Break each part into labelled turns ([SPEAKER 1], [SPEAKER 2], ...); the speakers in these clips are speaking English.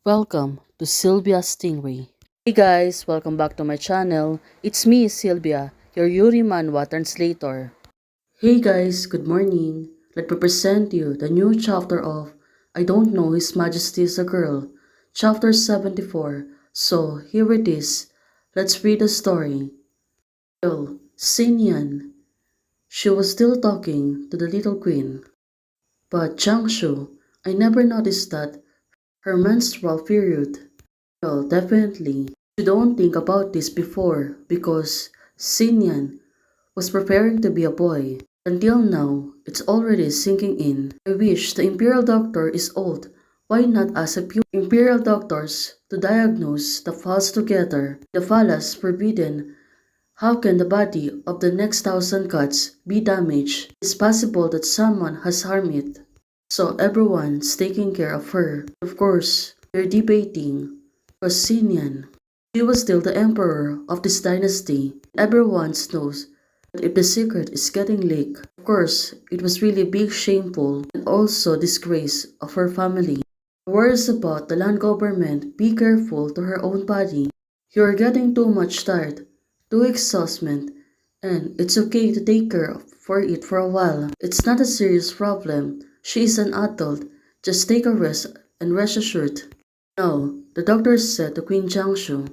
[SPEAKER 1] Welcome to Sylvia Stingray. Hey guys, welcome back to my channel. It's me, Sylvia, your Yuri Manhwa translator. Hey guys, good morning. Let me present you the new chapter of I Don't Know His Majesty is a Girl, chapter 74. So here it is. Let's read the story. Well, Xinyan. She was still talking to the little queen. But Jiangshu, I never noticed that her menstrual period. Well, definitely. You don't think about this before because Xinyan was preparing to be a boy. Until now, it's already sinking in. I wish the Imperial Doctor is old. Why not ask a few Imperial Doctors to diagnose the falls together? The phallus forbidden. How can the body of the next thousand gods be damaged? It's possible that someone has harmed it. So everyone's taking care of her. Of course, they're debating. Cosinian. She was still the emperor of this dynasty. Everyone knows that if the secret is getting leaked, of course, it was really big shameful and also disgrace of her family. Worries about the land government, be careful to her own body. You're getting too much tired, too exhausted, and it's okay to take care of for it for a while. It's not a serious problem. She is an adult. Just take a rest and rest assured. No, the doctor said to Queen Jiangshu.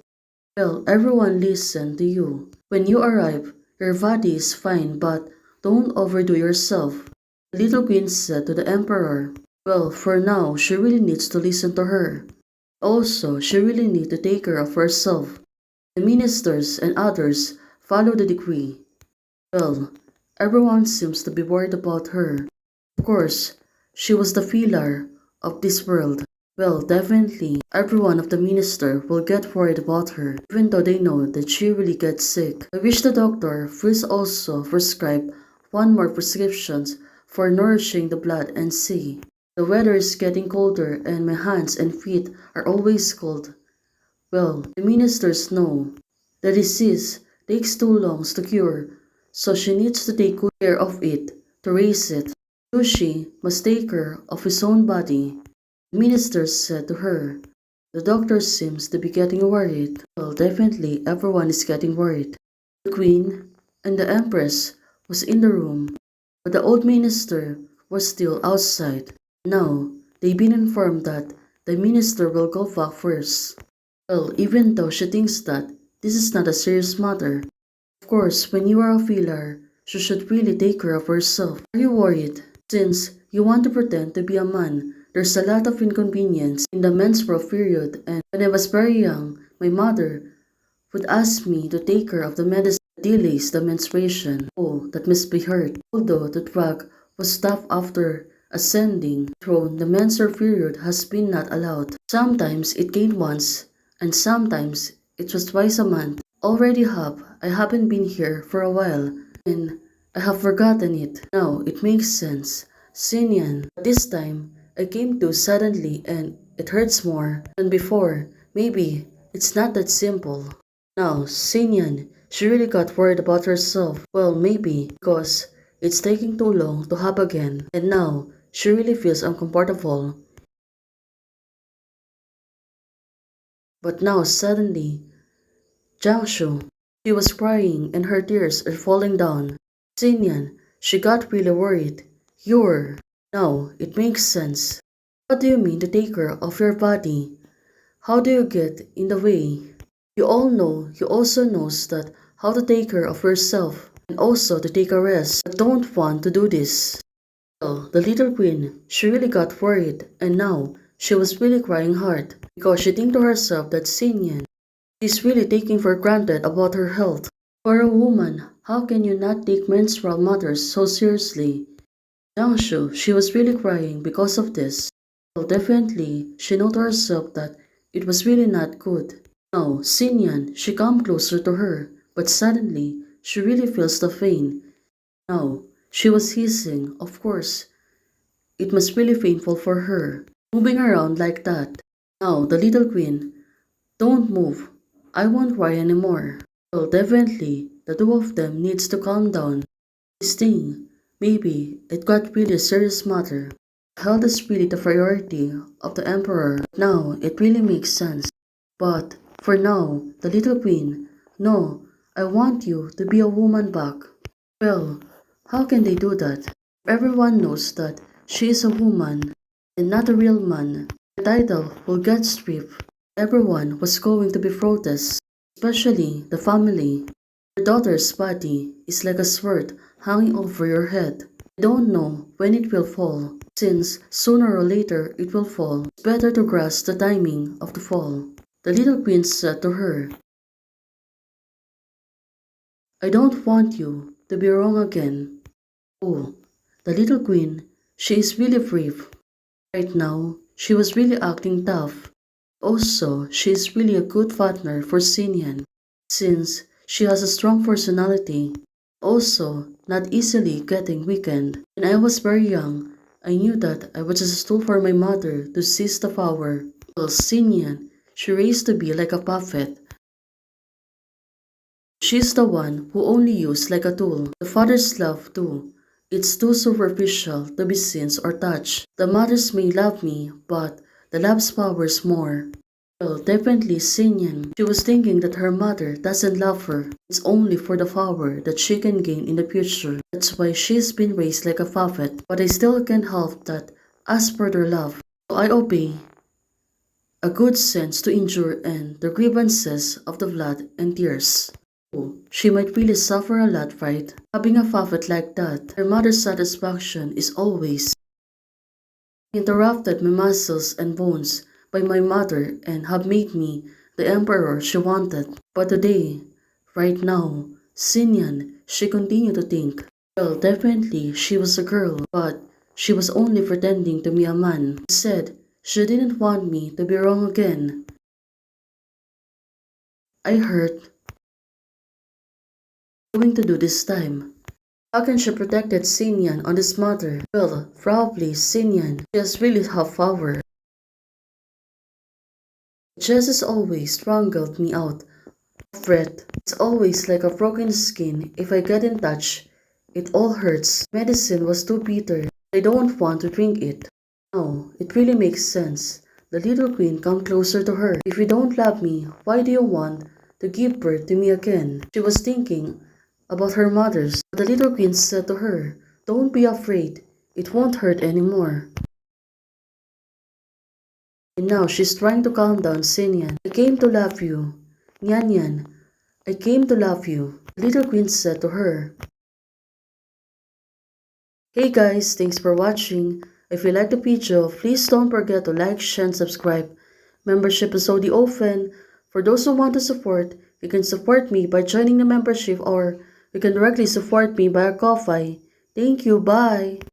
[SPEAKER 1] Well, everyone listen to you. When you arrive, your body is fine, but don't overdo yourself. The little queen said to the emperor. Well, for now, she really needs to listen to her. Also, she really needs to take care of herself. The ministers and others follow the decree. Well, everyone seems to be worried about her. Of course, she was the pillar of this world. Well, definitely, every one of the minister will get worried about her, even though they know that she really gets sick. I wish the doctor first also prescribe one more prescriptions for nourishing the blood and see. The weather is getting colder and my hands and feet are always cold. Well, the ministers know the disease takes too long to cure, so she needs to take good care of it to raise it. Yushi must take care of his own body. The minister said to her. The doctor seems to be getting worried. Well, definitely everyone is getting worried. The queen and the empress was in the room, but the old minister was still outside. Now, they've been informed that the minister will go back first. Well, even though she thinks that this is not a serious matter, of course, when you are a filler, she should really take care of herself. Are you worried? Since you want to pretend to be a man, there's a lot of inconvenience in the menstrual period, and when I was very young, my mother would ask me to take care of the medicine that delays the menstruation. Oh, that must be hurt. Although the drug was stopped after ascending the throne, the menstrual period has been not allowed. Sometimes it came once, and sometimes it was twice a month. Already I haven't been here for a while, and I have forgotten it. Now it makes sense. Xinyan. This time, I came to suddenly and it hurts more than before. Maybe it's not that simple. Now, Xinyan, she really got worried about herself. Well, maybe because it's taking too long to hop again. And now, she really feels uncomfortable. But now, suddenly, Jiangshu, she was crying and her tears are falling down. Xinyan, she got really worried. You're... Now, it makes sense. What do you mean to take care of your body? How do you get in the way? You all know, you also knows that how to take care of yourself and also to take a rest, but don't want to do this. Well, the little queen, she really got worried and now she was really crying hard because she think to herself that Xinyan is really taking for granted about her health. For a woman, how can you not take menstrual matters so seriously? Jiangshu, she was really crying because of this. Well, definitely, she knew to herself that it was really not good. Now, Xinyan, she come closer to her, but suddenly, she really feels the pain. Now, she was hissing, of course. It must really painful for her, moving around like that. Now, the little queen, don't move. I won't cry anymore. Well, definitely, the two of them needs to calm down. This thing, maybe it got really serious matter. Health is really the priority of the emperor. Now, it really makes sense. But, for now, the little queen, no, I want you to be a woman back. Well, how can they do that? Everyone knows that she is a woman and not a real man. The title will get stripped. Everyone was going to be protest, especially the family. Your daughter's body is like a sword hanging over your head. I don't know when it will fall, since sooner or later it will fall. It's better to grasp the timing of the fall. The little queen said to her, I don't want you to be wrong again. Oh, the little queen, she is really brave. Right now, she was really acting tough. Also, she is really a good partner for Xinian, since she has a strong personality. Also, not easily getting weakened. When I was very young, I knew that I was just a tool for my mother to seize the power. Well, Xinian, she raised to be like a puppet. She's the one who only used like a tool. The father's love too. It's too superficial to be seen or touched. The mothers may love me, but the love's power is more. Well, definitely Xinyan. She was thinking that her mother doesn't love her. It's only for the power that she can gain in the future. That's why she's been raised like a puppet. But I still can't help that as per their love. So I obey. A good sense to endure and the grievances of the blood and tears. Oh, she might really suffer a lot, right? Having a puppet like that, her mother's satisfaction is always interrupted my muscles and bones by my mother and have made me the emperor she wanted. But today, right now, Xinyan, she continued to think, well, definitely she was a girl, but she was only pretending to be a man. She said she didn't want me to be wrong again. I hurt. Going to do this time? How can she protected Xinyan on this matter? Well, probably Xinyan just really have power. Just as always strangled me out of breath. It's always like a broken skin. If I get in touch, it all hurts. Medicine was too bitter. I don't want to drink it. Now, it really makes sense. The little queen come closer to her. If you don't love me, why do you want to give birth to me again? She was thinking about her mother's. The little queen said to her, don't be afraid. It won't hurt anymore. And now she's trying to calm down Xinyan. I came to love you. Nyan Nyan, I came to love you. The little queen said to her. Hey guys, thanks for watching. If you like the video, please don't forget to like, share, and subscribe. Membership is already open. For those who want to support, you can support me by joining the membership or you can directly support me via Ko-Fi. Thank you, bye!